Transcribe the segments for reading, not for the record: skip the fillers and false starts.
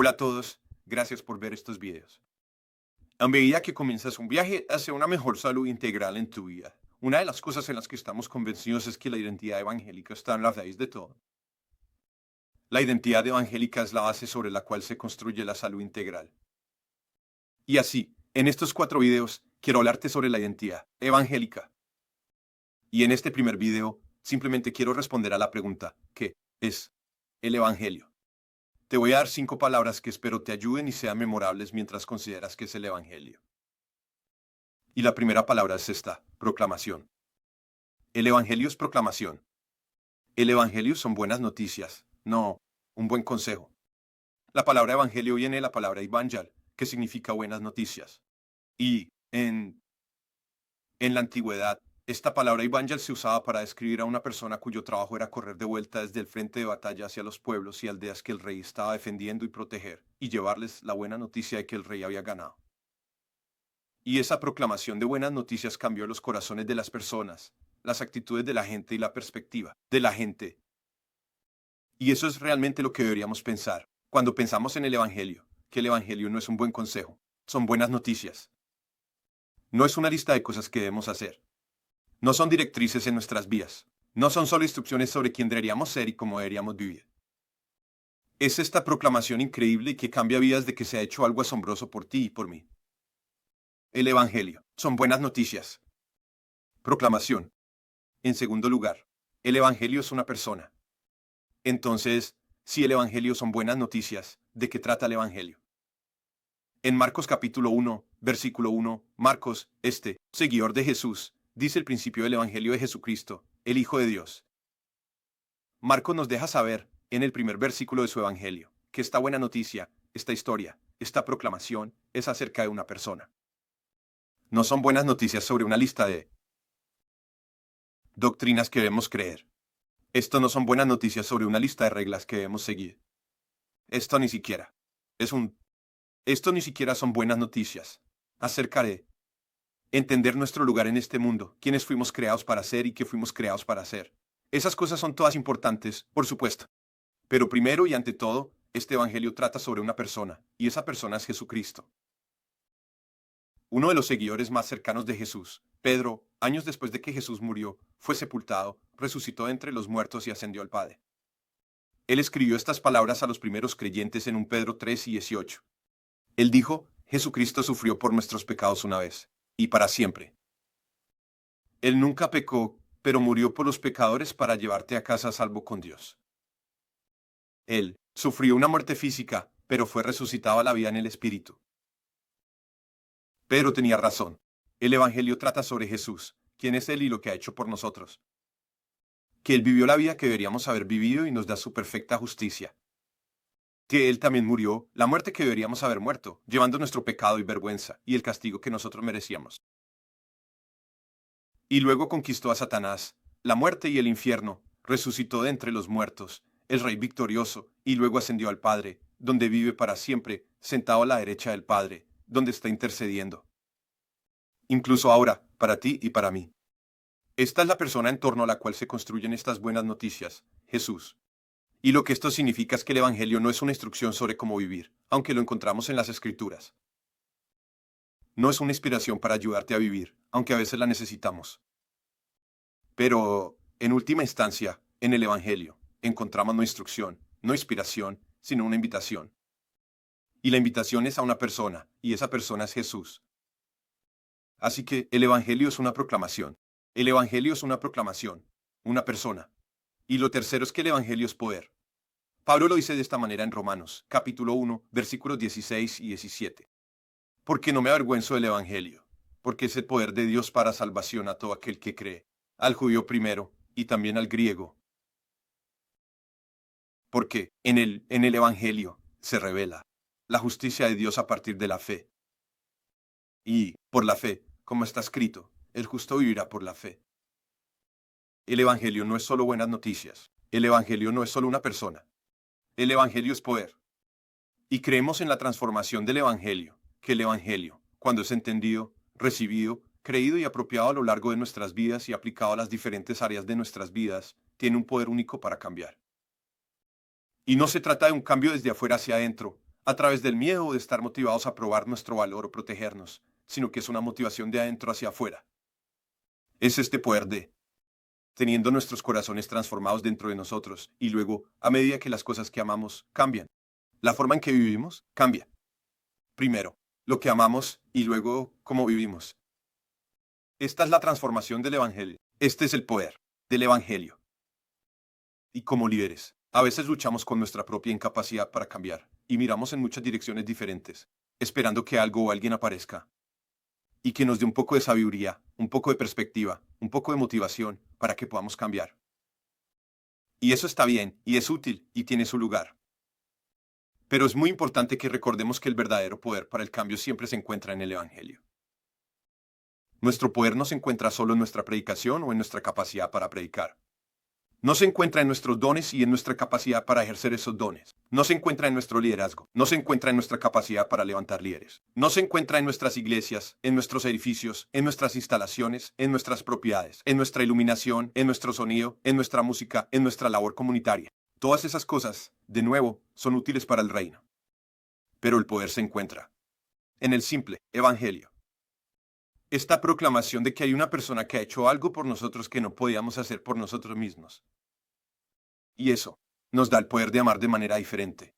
Hola a todos, gracias por ver estos videos. A medida que comienzas un viaje hacia una mejor salud integral en tu vida, una de las cosas en las que estamos convencidos es que la identidad evangélica está en la raíz de todo. La identidad evangélica es la base sobre la cual se construye la salud integral. Y así, en estos 4 videos, quiero hablarte sobre la identidad evangélica. Y en este primer video, simplemente quiero responder a la pregunta, ¿qué es el evangelio? Te voy a dar 5 palabras que espero te ayuden y sean memorables mientras consideras qué es el evangelio. Y la primera palabra es esta, proclamación. El evangelio es proclamación. El evangelio son buenas noticias, no un buen consejo. La palabra evangelio viene de la palabra evangel, que significa buenas noticias. Y en la antigüedad, esta palabra evangel se usaba para describir a una persona cuyo trabajo era correr de vuelta desde el frente de batalla hacia los pueblos y aldeas que el rey estaba defendiendo y proteger, y llevarles la buena noticia de que el rey había ganado. Y esa proclamación de buenas noticias cambió los corazones de las personas, las actitudes de la gente y la perspectiva de la gente. Y eso es realmente lo que deberíamos pensar cuando pensamos en el evangelio, que el evangelio no es un buen consejo, son buenas noticias. No es una lista de cosas que debemos hacer. No son directrices en nuestras vidas. No son solo instrucciones sobre quién deberíamos ser y cómo deberíamos vivir. Es esta proclamación increíble que cambia vidas de que se ha hecho algo asombroso por ti y por mí. El evangelio son buenas noticias. Proclamación. En segundo lugar, el evangelio es una persona. Entonces, si el evangelio son buenas noticias, ¿de qué trata el evangelio? En Marcos capítulo 1, versículo 1, Marcos, seguidor de Jesús, dice el principio del evangelio de Jesucristo, el Hijo de Dios. Marcos nos deja saber, en el primer versículo de su evangelio, que esta buena noticia, esta historia, esta proclamación, es acerca de una persona. No son buenas noticias sobre una lista de doctrinas que debemos creer. Esto no son buenas noticias sobre una lista de reglas que debemos seguir. Esto ni siquiera son buenas noticias acerca de entender nuestro lugar en este mundo, quiénes fuimos creados para ser y qué fuimos creados para hacer. Esas cosas son todas importantes, por supuesto. Pero primero y ante todo, este evangelio trata sobre una persona, y esa persona es Jesucristo. Uno de los seguidores más cercanos de Jesús, Pedro, años después de que Jesús murió, fue sepultado, resucitó de entre los muertos y ascendió al Padre. Él escribió estas palabras a los primeros creyentes en 1 Pedro 3:18. Él dijo, Jesucristo sufrió por nuestros pecados una vez, y para siempre. Él nunca pecó, pero murió por los pecadores para llevarte a casa a salvo con Dios. Él sufrió una muerte física, pero fue resucitado a la vida en el Espíritu. Pedro tenía razón. El Evangelio trata sobre Jesús, quién es Él y lo que ha hecho por nosotros. Que Él vivió la vida que deberíamos haber vivido y nos da su perfecta justicia. Que Él también murió, la muerte que deberíamos haber muerto, llevando nuestro pecado y vergüenza, y el castigo que nosotros merecíamos. Y luego conquistó a Satanás, la muerte y el infierno, resucitó de entre los muertos, el Rey victorioso, y luego ascendió al Padre, donde vive para siempre, sentado a la derecha del Padre, donde está intercediendo. Incluso ahora, para ti y para mí. Esta es la persona en torno a la cual se construyen estas buenas noticias, Jesús. Y lo que esto significa es que el Evangelio no es una instrucción sobre cómo vivir, aunque lo encontramos en las Escrituras. No es una inspiración para ayudarte a vivir, aunque a veces la necesitamos. Pero, en última instancia, en el Evangelio, encontramos no instrucción, no inspiración, sino una invitación. Y la invitación es a una persona, y esa persona es Jesús. Así que el Evangelio es una proclamación. El Evangelio es una proclamación, una persona. Y lo tercero es que el Evangelio es poder. Pablo lo dice de esta manera en Romanos, capítulo 1, versículos 16 y 17. Porque no me avergüenzo del Evangelio, porque es el poder de Dios para salvación a todo aquel que cree, al judío primero, y también al griego. Porque en el Evangelio se revela la justicia de Dios a partir de la fe. Y, por la fe, como está escrito, el justo vivirá por la fe. El Evangelio no es solo buenas noticias. El Evangelio no es solo una persona. El Evangelio es poder. Y creemos en la transformación del Evangelio, que el Evangelio, cuando es entendido, recibido, creído y apropiado a lo largo de nuestras vidas y aplicado a las diferentes áreas de nuestras vidas, tiene un poder único para cambiar. Y no se trata de un cambio desde afuera hacia adentro, a través del miedo o de estar motivados a probar nuestro valor o protegernos, sino que es una motivación de adentro hacia afuera. Es este poder de teniendo nuestros corazones transformados dentro de nosotros y luego, a medida que las cosas que amamos cambian, la forma en que vivimos cambia. Primero, lo que amamos y luego cómo vivimos. Esta es la transformación del Evangelio. Este es el poder del Evangelio. Y como líderes, a veces luchamos con nuestra propia incapacidad para cambiar y miramos en muchas direcciones diferentes, esperando que algo o alguien aparezca y que nos dé un poco de sabiduría, un poco de perspectiva, un poco de motivación para que podamos cambiar. Y eso está bien, y es útil, y tiene su lugar. Pero es muy importante que recordemos que el verdadero poder para el cambio siempre se encuentra en el Evangelio. Nuestro poder no se encuentra solo en nuestra predicación o en nuestra capacidad para predicar. No se encuentra en nuestros dones y en nuestra capacidad para ejercer esos dones. No se encuentra en nuestro liderazgo. No se encuentra en nuestra capacidad para levantar líderes. No se encuentra en nuestras iglesias, en nuestros edificios, en nuestras instalaciones, en nuestras propiedades, en nuestra iluminación, en nuestro sonido, en nuestra música, en nuestra labor comunitaria. Todas esas cosas, de nuevo, son útiles para el reino. Pero el poder se encuentra en el simple Evangelio. Esta proclamación de que hay una persona que ha hecho algo por nosotros que no podíamos hacer por nosotros mismos. Y eso nos da el poder de amar de manera diferente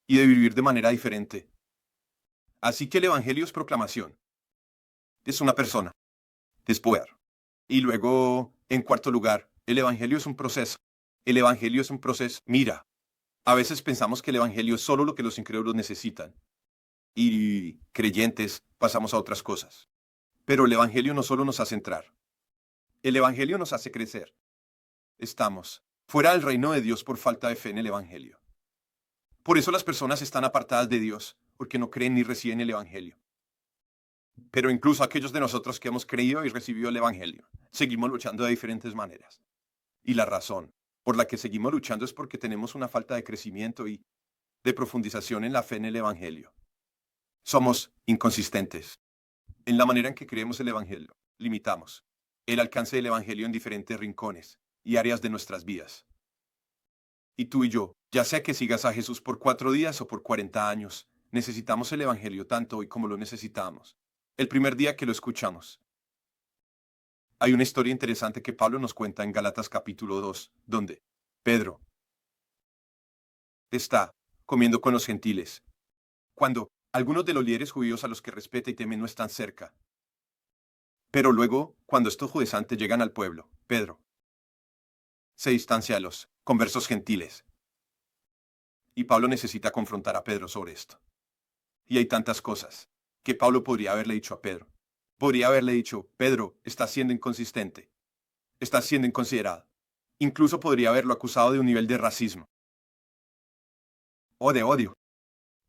y de vivir de manera diferente. Así que el Evangelio es proclamación. Es una persona. Es poder. Y luego, en cuarto lugar, el Evangelio es un proceso. El Evangelio es un proceso. Mira, a veces pensamos que el Evangelio es solo lo que los incrédulos necesitan. Y creyentes pasamos a otras cosas. Pero el Evangelio no solo nos hace entrar. El Evangelio nos hace crecer. Estamos fuera del reino de Dios por falta de fe en el Evangelio. Por eso las personas están apartadas de Dios, porque no creen ni reciben el Evangelio. Pero incluso aquellos de nosotros que hemos creído y recibido el Evangelio, seguimos luchando de diferentes maneras. Y la razón por la que seguimos luchando es porque tenemos una falta de crecimiento y de profundización en la fe en el Evangelio. Somos inconsistentes en la manera en que creemos el Evangelio. Limitamos el alcance del Evangelio en diferentes rincones y áreas de nuestras vidas. Y tú y yo, ya sea que sigas a Jesús por 4 días o por 40 años, necesitamos el Evangelio tanto hoy como lo necesitamos el primer día que lo escuchamos. Hay una historia interesante que Pablo nos cuenta en Gálatas capítulo 2, donde Pedro está comiendo con los gentiles, cuando algunos de los líderes judíos a los que respeta y teme no están cerca. Pero luego, cuando estos judaizantes llegan al pueblo, Pedro se distancia de los conversos gentiles. Y Pablo necesita confrontar a Pedro sobre esto. Y hay tantas cosas que Pablo podría haberle dicho a Pedro. Podría haberle dicho, Pedro, estás siendo inconsistente. Estás siendo inconsiderado. Incluso podría haberlo acusado de un nivel de racismo o de odio.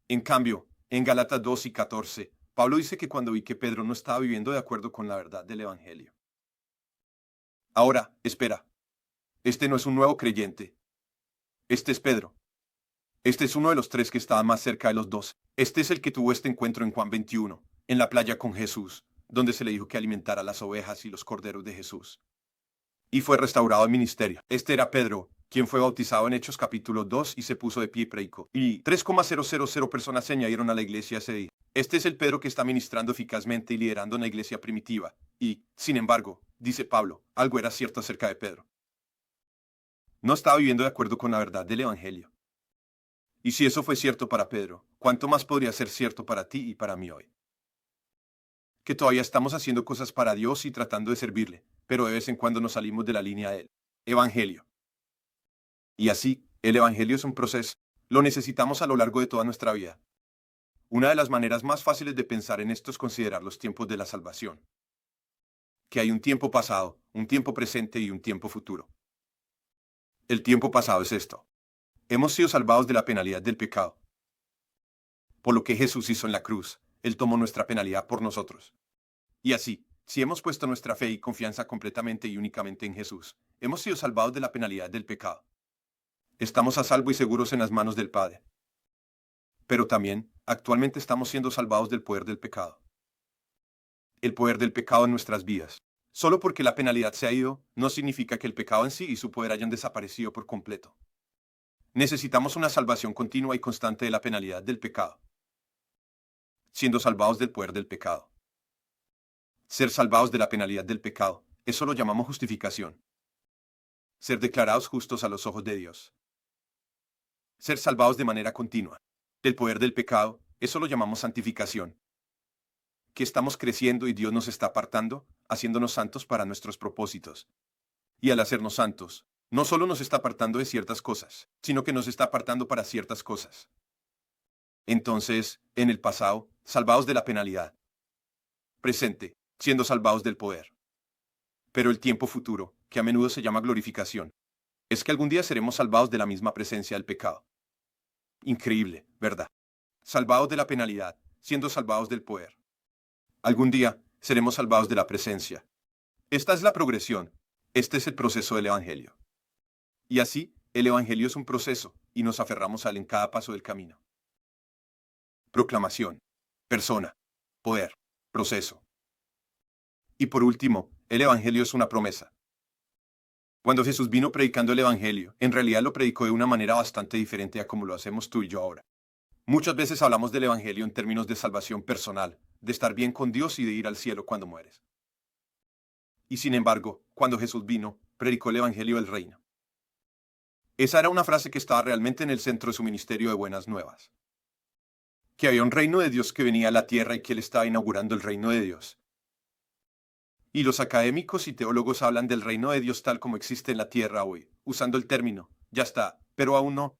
En cambio, en Gálatas 2 y 14, Pablo dice que cuando vi que Pedro no estaba viviendo de acuerdo con la verdad del Evangelio. Ahora, espera. Este no es un nuevo creyente. Este es Pedro. Este es uno de los 3 que estaba más cerca de los 12. Este es el que tuvo este encuentro en Juan 21, en la playa con Jesús, donde se le dijo que alimentara las ovejas y los corderos de Jesús. Y fue restaurado al ministerio. Este era Pedro, quien fue bautizado en Hechos capítulo 2 y se puso de pie y predicó. Y 3,000 personas se añadieron a la iglesia ese día. Este es el Pedro que está ministrando eficazmente y liderando una iglesia primitiva. Y, sin embargo, dice Pablo, algo era cierto acerca de Pedro. No estaba viviendo de acuerdo con la verdad del Evangelio. Y si eso fue cierto para Pedro, ¿cuánto más podría ser cierto para ti y para mí hoy? Que todavía estamos haciendo cosas para Dios y tratando de servirle, pero de vez en cuando nos salimos de la línea del Evangelio. Y así, el Evangelio es un proceso. Lo necesitamos a lo largo de toda nuestra vida. Una de las maneras más fáciles de pensar en esto es considerar los tiempos de la salvación. Que hay un tiempo pasado, un tiempo presente y un tiempo futuro. El tiempo pasado es esto. Hemos sido salvados de la penalidad del pecado. Por lo que Jesús hizo en la cruz, Él tomó nuestra penalidad por nosotros. Y así, si hemos puesto nuestra fe y confianza completamente y únicamente en Jesús, hemos sido salvados de la penalidad del pecado. Estamos a salvo y seguros en las manos del Padre. Pero también, actualmente estamos siendo salvados del poder del pecado. El poder del pecado en nuestras vidas. Solo porque la penalidad se ha ido, no significa que el pecado en sí y su poder hayan desaparecido por completo. Necesitamos una salvación continua y constante de la penalidad del pecado. siendo salvados del poder del pecado. Ser salvados de la penalidad del pecado, eso lo llamamos justificación. Ser declarados justos a los ojos de Dios. Ser salvados de manera continua del poder del pecado, eso lo llamamos santificación. Que estamos creciendo y Dios nos está apartando, haciéndonos santos para nuestros propósitos. Y al hacernos santos, no solo nos está apartando de ciertas cosas, sino que nos está apartando para ciertas cosas. Entonces, en el pasado, salvados de la penalidad. Presente, siendo salvados del poder. Pero el tiempo futuro, que a menudo se llama glorificación, es que algún día seremos salvados de la misma presencia del pecado. Increíble, ¿verdad? Salvados de la penalidad, siendo salvados del poder. Algún día seremos salvados de la presencia. Esta es la progresión. Este es el proceso del Evangelio. Y así, el Evangelio es un proceso, y nos aferramos a él en cada paso del camino. Proclamación. Persona. Poder. Proceso. Y por último, el Evangelio es una promesa. Cuando Jesús vino predicando el Evangelio, en realidad lo predicó de una manera bastante diferente a como lo hacemos tú y yo ahora. Muchas veces hablamos del Evangelio en términos de salvación personal, de estar bien con Dios y de ir al cielo cuando mueres. Y sin embargo, cuando Jesús vino, predicó el Evangelio del Reino. Esa era una frase que estaba realmente en el centro de su ministerio de buenas nuevas. Que había un reino de Dios que venía a la tierra y que él estaba inaugurando el reino de Dios. Y los académicos y teólogos hablan del reino de Dios tal como existe en la tierra hoy, usando el término, ya está, pero aún no.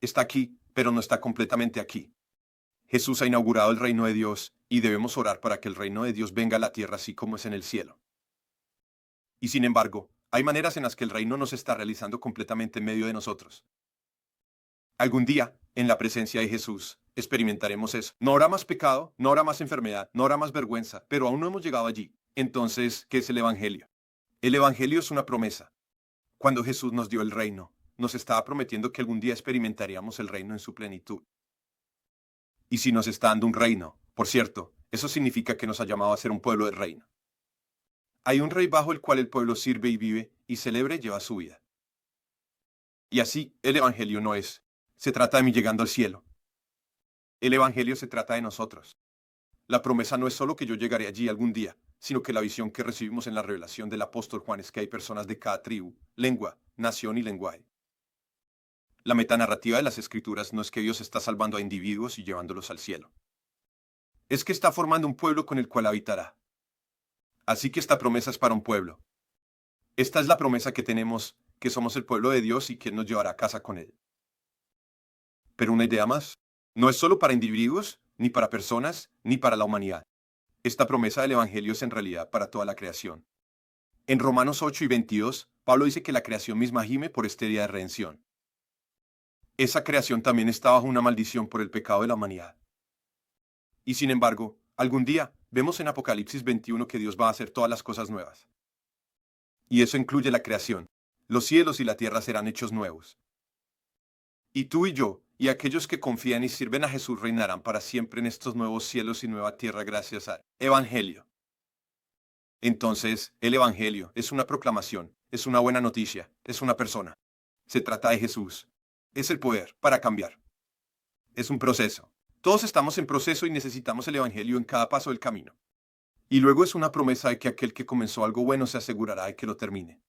Está aquí, pero no está completamente aquí. Jesús ha inaugurado el reino de Dios, y debemos orar para que el reino de Dios venga a la tierra así como es en el cielo. Y sin embargo, hay maneras en las que el reino no se está realizando completamente en medio de nosotros. Algún día, en la presencia de Jesús, experimentaremos eso. No habrá más pecado, no habrá más enfermedad, no habrá más vergüenza, pero aún no hemos llegado allí. Entonces, ¿qué es el Evangelio? El Evangelio es una promesa. Cuando Jesús nos dio el reino, nos estaba prometiendo que algún día experimentaríamos el reino en su plenitud. Y si nos está dando un reino, por cierto, eso significa que nos ha llamado a ser un pueblo del reino. Hay un rey bajo el cual el pueblo sirve y vive, y celebra y lleva su vida. Y así, el Evangelio no es. Se trata de mí llegando al cielo. El Evangelio se trata de nosotros. La promesa no es solo que yo llegaré allí algún día, sino que la visión que recibimos en la revelación del apóstol Juan es que hay personas de cada tribu, lengua, nación y lenguaje. La metanarrativa de las Escrituras no es que Dios está salvando a individuos y llevándolos al cielo. Es que está formando un pueblo con el cual habitará. Así que esta promesa es para un pueblo. Esta es la promesa que tenemos, que somos el pueblo de Dios y que Él nos llevará a casa con Él. Pero una idea más. No es solo para individuos, ni para personas, ni para la humanidad. Esta promesa del Evangelio es en realidad para toda la creación. En Romanos 8 y 22, Pablo dice que la creación misma gime por este día de redención. Esa creación también está bajo una maldición por el pecado de la humanidad. Y sin embargo, algún día, vemos en Apocalipsis 21 que Dios va a hacer todas las cosas nuevas. Y eso incluye la creación. Los cielos y la tierra serán hechos nuevos. Y tú y yo, y aquellos que confían y sirven a Jesús reinarán para siempre en estos nuevos cielos y nueva tierra gracias al Evangelio. Entonces, el Evangelio es una proclamación, es una buena noticia, es una persona. Se trata de Jesús. Es el poder para cambiar. Es un proceso. Todos estamos en proceso y necesitamos el Evangelio en cada paso del camino. Y luego es una promesa de que aquel que comenzó algo bueno se asegurará de que lo termine.